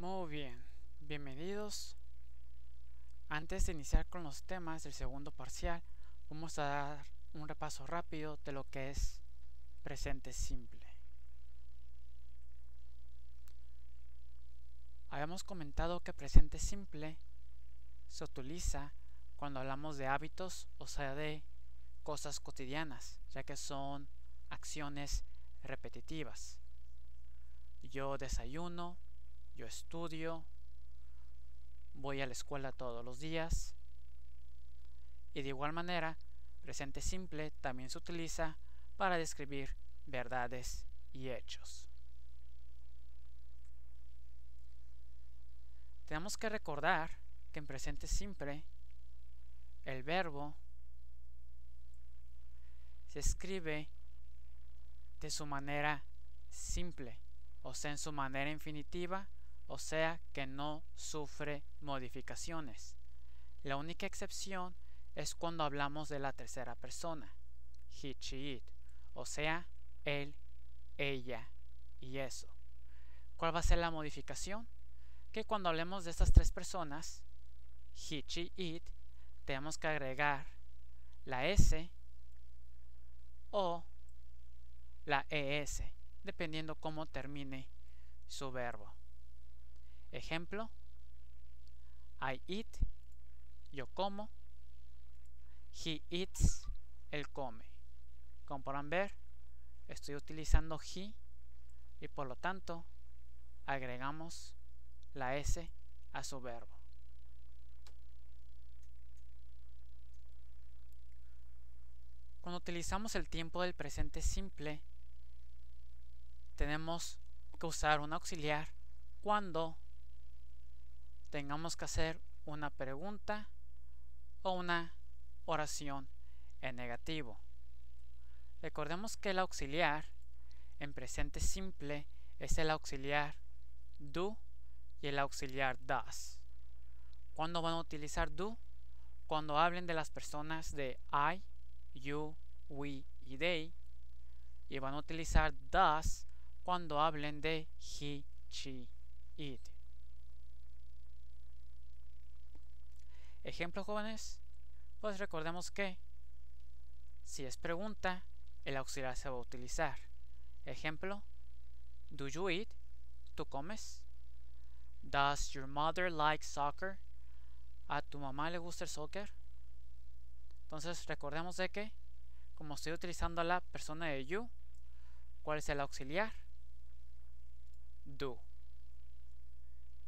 Muy bien, bienvenidos. Antes de iniciar con los temas del segundo parcial, vamos a dar un repaso rápido de lo que es presente simple. Habíamos comentado que presente simple se utiliza cuando hablamos de hábitos, o sea, de cosas cotidianas, ya que son acciones repetitivas. Yo desayuno, yo estudio, voy a la escuela todos los días. Y de igual manera, presente simple también se utiliza para describir verdades y hechos. Tenemos que recordar que en presente simple el verbo se escribe de su manera simple, o sea, en su manera infinitiva, o sea, que no sufre modificaciones. La única excepción es cuando hablamos de la tercera persona, he, she, it, o sea, él, ella y eso. ¿Cuál va a ser la modificación? Que cuando hablemos de estas tres personas, he, she, it, tenemos que agregar la s o la es, dependiendo cómo termine su verbo. Ejemplo: I eat, yo como. He eats, él come. Como podrán ver, estoy utilizando he y por lo tanto agregamos la s a su verbo. Cuando utilizamos el tiempo del presente simple, tenemos que usar un auxiliar cuando tengamos que hacer una pregunta o una oración en negativo. Recordemos que el auxiliar en presente simple es el auxiliar do y el auxiliar does. ¿Cuándo van a utilizar do? Cuando hablen de las personas de I, you, we y they. Y van a utilizar does cuando hablen de he, she, it. Ejemplo, jóvenes, pues recordemos que si es pregunta, el auxiliar se va a utilizar. Ejemplo: do you eat? ¿Tú comes? Does your mother like soccer? ¿A tu mamá le gusta el soccer? Entonces recordemos de que, como estoy utilizando a la persona de you, ¿cuál es el auxiliar? Do.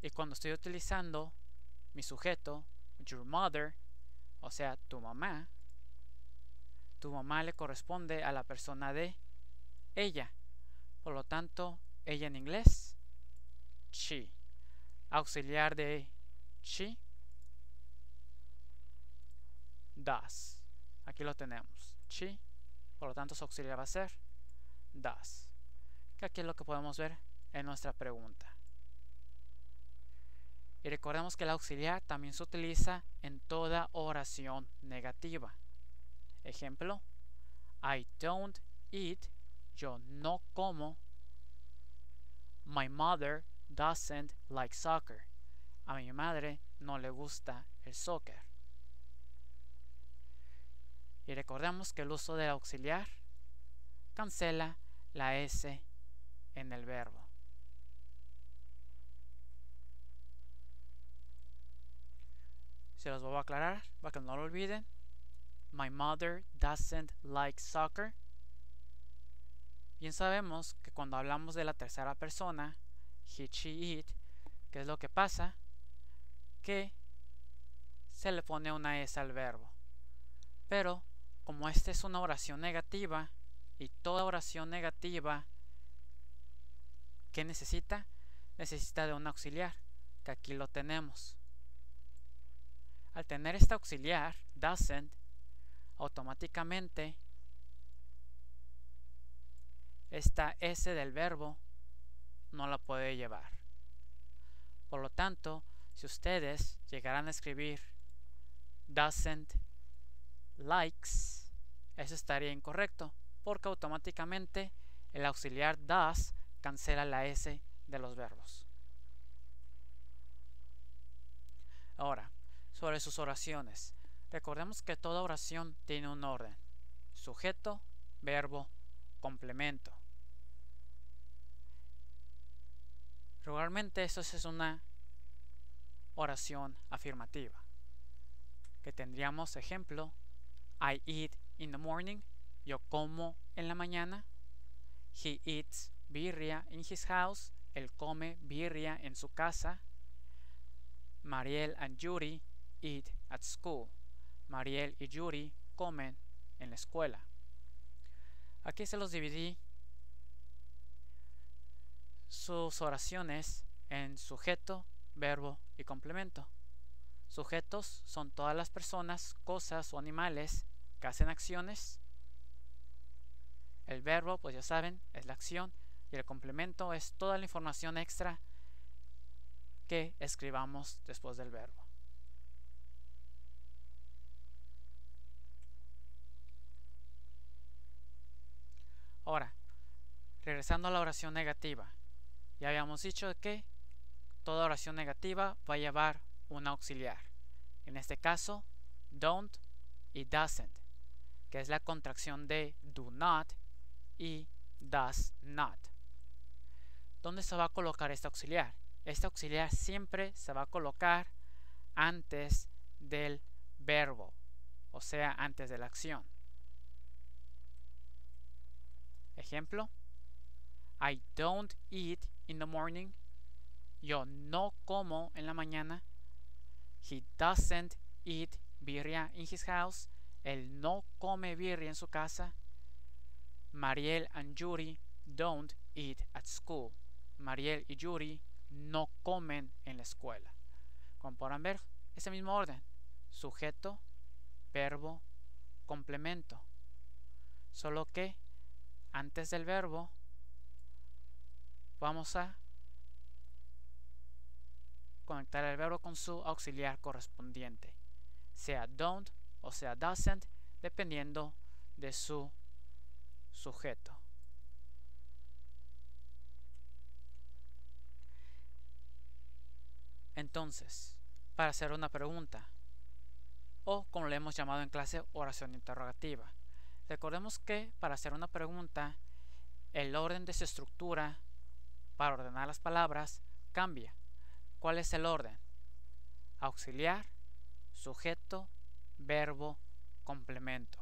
Y cuando estoy utilizando mi sujeto, your mother, o sea, tu mamá le corresponde a la persona de ella. Por lo tanto, ella en inglés, she. Auxiliar de she, does. Aquí lo tenemos, she. Por lo tanto, su auxiliar va a ser does. Que aquí es lo que podemos ver en nuestra pregunta. Y recordemos que el auxiliar también se utiliza en toda oración negativa. Ejemplo: I don't eat, yo no como. My mother doesn't like soccer, a mi madre no le gusta el soccer. Y recordemos que el uso del auxiliar cancela la s en el verbo. Se los voy a aclarar para que no lo olviden. My mother doesn't like soccer. Bien sabemos que cuando hablamos de la tercera persona, he, she, it, ¿qué es lo que pasa? Que se le pone una S al verbo. Pero como esta es una oración negativa, y toda oración negativa, ¿qué necesita? Necesita de un auxiliar, que aquí lo tenemos. Al tener este auxiliar, doesn't, automáticamente esta S del verbo no la puede llevar. Por lo tanto, si ustedes llegaran a escribir doesn't likes, eso estaría incorrecto, porque automáticamente el auxiliar does cancela la S de los verbos. Ahora, sobre sus oraciones. Recordemos que toda oración tiene un orden: sujeto, verbo, complemento. Regularmente esto es una oración afirmativa, que tendríamos ejemplo: I eat in the morning, yo como en la mañana. He eats birria in his house, él come birria en su casa. Mariel and Yuri eat at school, Mariel y Yuri comen en la escuela. Aquí se los dividí sus oraciones en sujeto, verbo y complemento. Sujetos son todas las personas, cosas o animales que hacen acciones. El verbo, pues ya saben, es la acción, y el complemento es toda la información extra que escribamos después del verbo. Ahora, regresando a la oración negativa, ya habíamos dicho que toda oración negativa va a llevar un auxiliar. En este caso, don't y doesn't, que es la contracción de do not y does not. ¿Dónde se va a colocar este auxiliar? Este auxiliar siempre se va a colocar antes del verbo, o sea, antes de la acción. Ejemplo: I don't eat in the morning. Yo no como en la mañana. He doesn't eat birria in his house. Él no come birria en su casa. Mariel and Yuri don't eat at school. Mariel y Yuri no comen en la escuela. Como podrán ver, es el mismo orden: sujeto, verbo, complemento. Solo que antes del verbo vamos a conectar el verbo con su auxiliar correspondiente, sea don't o sea doesn't, dependiendo de su sujeto. Entonces, para hacer una pregunta, o como le hemos llamado en clase, oración interrogativa, recordemos que para hacer una pregunta, el orden de su estructura para ordenar las palabras cambia. ¿Cuál es el orden? Auxiliar, sujeto, verbo, complemento.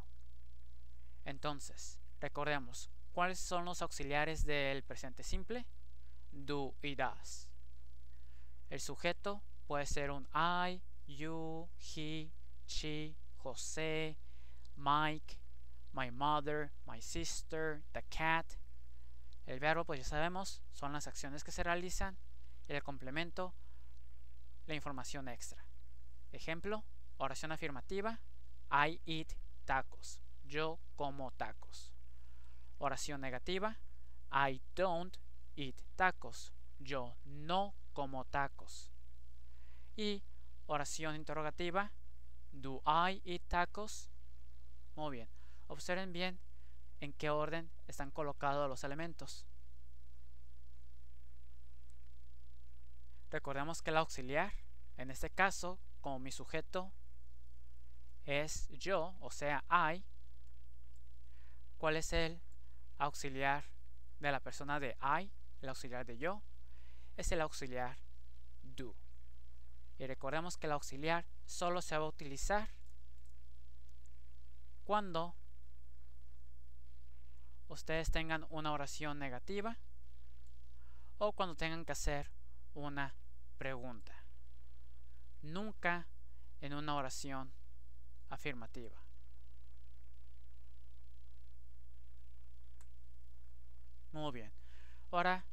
Entonces, recordemos, ¿cuáles son los auxiliares del presente simple? Do y does. El sujeto puede ser un I, you, he, she, José, Mike, my mother, my sister, the cat. El verbo, pues ya sabemos, son las acciones que se realizan, y el complemento, la información extra. Ejemplo: oración afirmativa: I eat tacos, yo como tacos. Oración negativa: I don't eat tacos, yo no como tacos. Y oración interrogativa: do I eat tacos? Muy bien, observen bien en qué orden están colocados los elementos. Recordemos que el auxiliar, en este caso, como mi sujeto es yo, o sea, I, ¿cuál es el auxiliar de la persona de I? El auxiliar de yo es el auxiliar do. Y recordemos que el auxiliar solo se va a utilizar cuando ustedes tengan una oración negativa o cuando tengan que hacer una pregunta. Nunca en una oración afirmativa. Muy bien. Ahora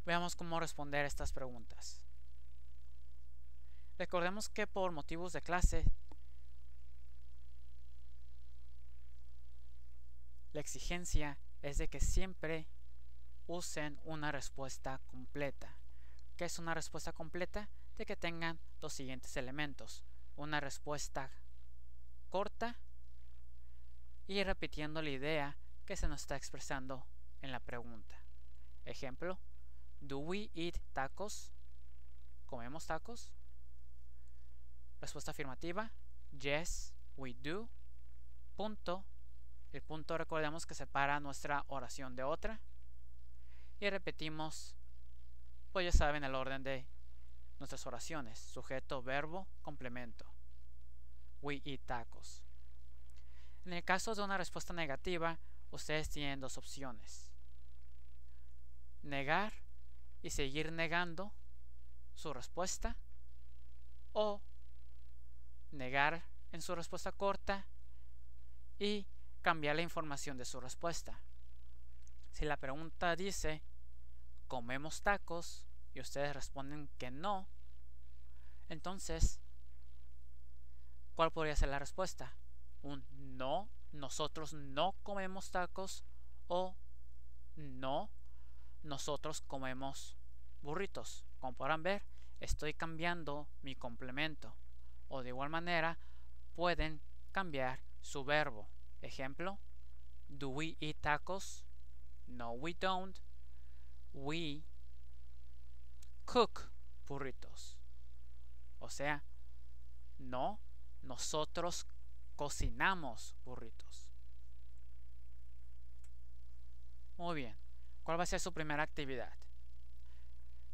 veamos cómo responder estas preguntas. Recordemos que por motivos de clase, la exigencia es de que siempre usen una respuesta completa. ¿Qué es una respuesta completa? De que tengan los siguientes elementos: una respuesta corta y repitiendo la idea que se nos está expresando en la pregunta. Ejemplo: do we eat tacos? ¿Comemos tacos? respuesta afirmativa, yes, we do, punto. El punto, recordemos que separa nuestra oración de otra. Y repetimos, pues ya saben, el orden de nuestras oraciones: sujeto, verbo, complemento. We eat tacos. En el caso de una respuesta negativa, ustedes tienen dos opciones: negar y seguir negando su respuesta, o negar en su respuesta corta y cambiar la información de su respuesta. Si la pregunta dice ¿comemos tacos? Y ustedes responden que no, entonces ¿cuál podría ser la respuesta? Un no, nosotros no comemos tacos, o no, nosotros comemos burritos. Como podrán ver, estoy cambiando mi complemento. O de igual manera pueden cambiar su verbo. Ejemplo: do we eat tacos? No, we don't. We cook burritos. O sea, no, nosotros cocinamos burritos. Muy bien. ¿Cuál va a ser su primera actividad?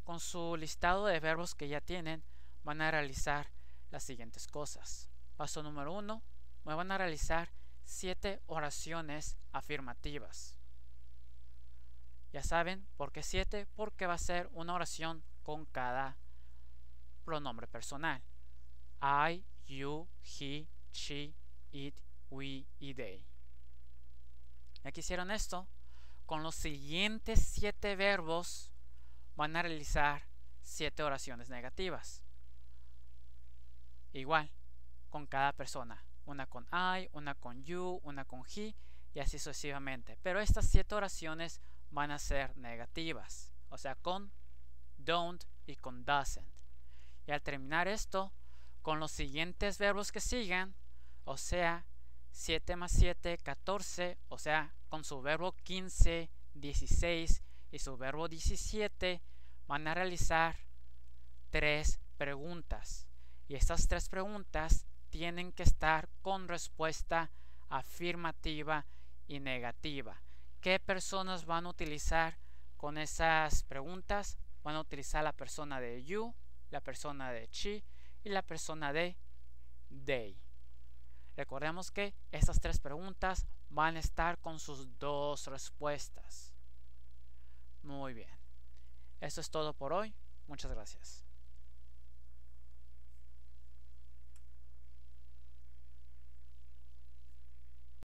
Con su listado de verbos que ya tienen, van a realizar las siguientes cosas. Paso número 1. Me van a realizar 7 oraciones afirmativas. Ya saben por qué 7, porque va a ser una oración con cada pronombre personal. I, you, he, she, it, we y they. Ya que hicieron esto, con los siguientes 7 verbos van a realizar 7 oraciones negativas. Igual, con cada persona. Una con I, una con you, una con he y así sucesivamente. Pero estas 7 oraciones van a ser negativas. O sea, con don't y con doesn't. Y al terminar esto, con los siguientes verbos que sigan, o sea, 7 más 7, 14, o sea, con su verbo 15, 16 y su verbo 17, van a realizar 3 preguntas. Y estas 3 preguntas tienen que estar con respuesta afirmativa y negativa. ¿Qué personas van a utilizar con esas preguntas? Van a utilizar la persona de you, la persona de she y la persona de they. Recordemos que estas 3 preguntas van a estar con sus 2 respuestas. Muy bien. Eso es todo por hoy. Muchas gracias.